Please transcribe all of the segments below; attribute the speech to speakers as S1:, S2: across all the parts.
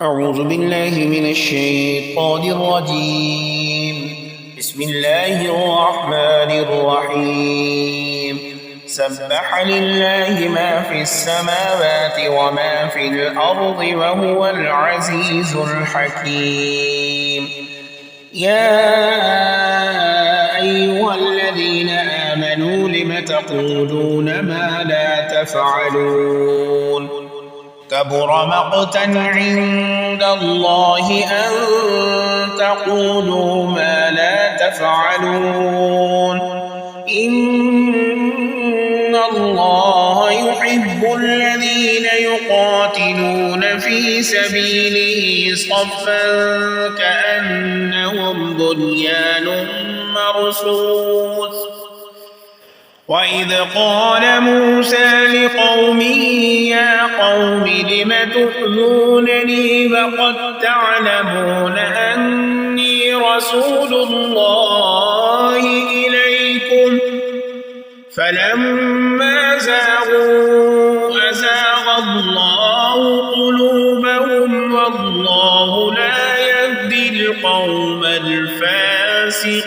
S1: أعوذ بالله من الشيطان الرجيم. بسم الله الرحمن الرحيم. سبح لله ما في السماوات وما في الأرض وهو العزيز الحكيم. يا أيها الذين آمنوا لم تقولون ما لا تفعلون؟ كبر مقتا عند الله أن تقولوا ما لا تفعلون. إن الله يحب الذين يقاتلون في سبيله صفا كأنهم بنيان مرصوص. وإذ قال موسى لقومه يا قوم لم تؤذونني وقد تعلمون أني رسول الله إليكم فلما زاغوا أزاغ الله قلوبهم والله لا يهدي القوم الفاسقين.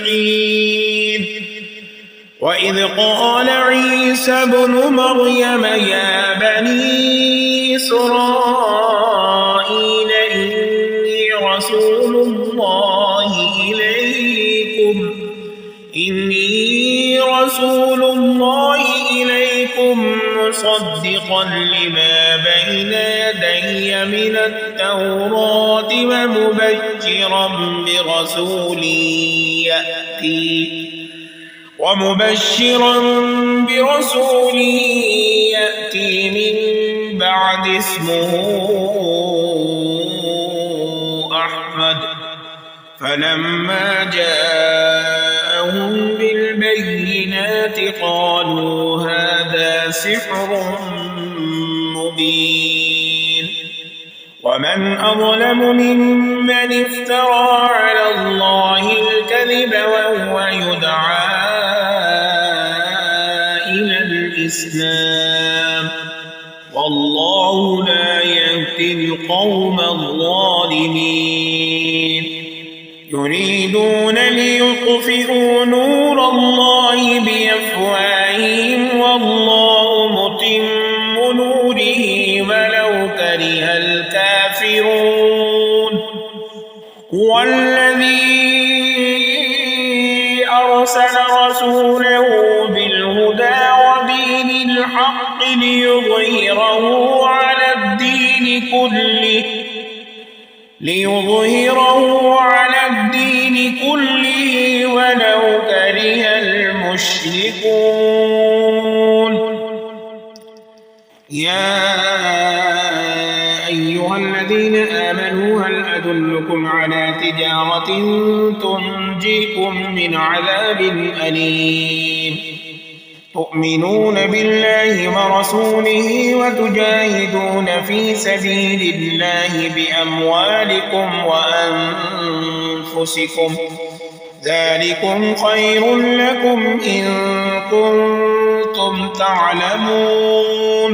S1: وإذ قال عيسى ابن مريم يا بني إسرائيل إني رسول الله إليكم مصدقا لما بين يدي من التوراة ومبشرا برسول يأتي من بعد اسمه أحمد. فلما جاءهم بالبينات قالوا هذا سحر مبين. ومن أظلم ممن افترى على الله الكذب وهو يدعى إلى الإسلام والله لا يهدي القوم الظالمين. يريدون ليطفئوا نور الله بأفواههم والله متم نوره ولو كره الكافرون. هو الذي أرسل رسوله بالهدى ودين الحق ليظهره على الدين كله ولو كره المشركون. يا أيها الذين آمنوا هل أدلكم على تجارة تنجيكم من عذاب أليم؟ تؤمنون بالله ورسوله وتجاهدون في سبيل الله بأموالكم وأنفسكم ذلكم خير لكم إن كنتم تعلمون.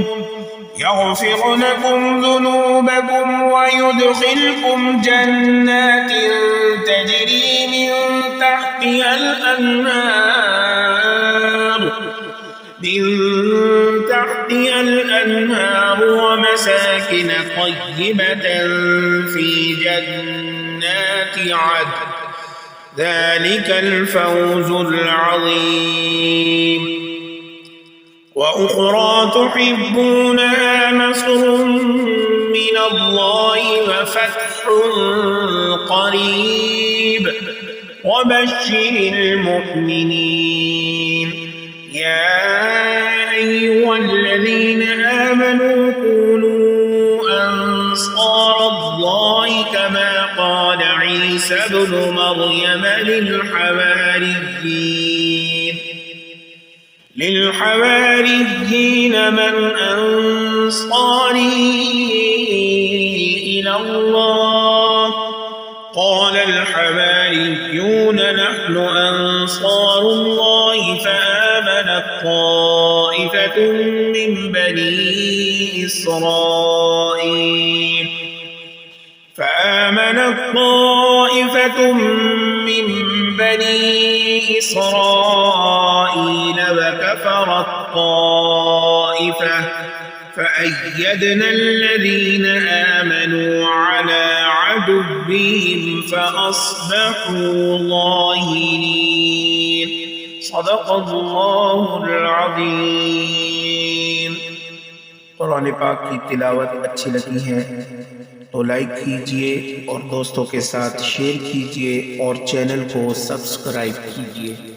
S1: يغفر لكم ذنوبكم ويدخلكم جنات تجري من تحتها الأنهار ومساكن طيبة في جنات عدن ذلك الفوز العظيم. وأخرى تحبونها نصر من الله وفتح قريب وبشر المؤمنين. يا أيها الذين آمنوا كونوا أنصار الله كما قال عيسى ابن مريم للحواريين من أنصاري إلى الله؟ قال الحواريون نحن أنصار الله فآمنت طائفة من بني إسرائيل طائفة من بني إسرائيل وكفرت طائفة فأيدنا الذين آمنوا على عدوهم فأصبحوا ظاهرين صدق الله العظيم। कुरान पाक की तिलावत अच्छी लगी है तो लाइक कीजिए और दोस्तों के साथ शेयर कीजिए और चैनल को सब्सक्राइब कीजिए।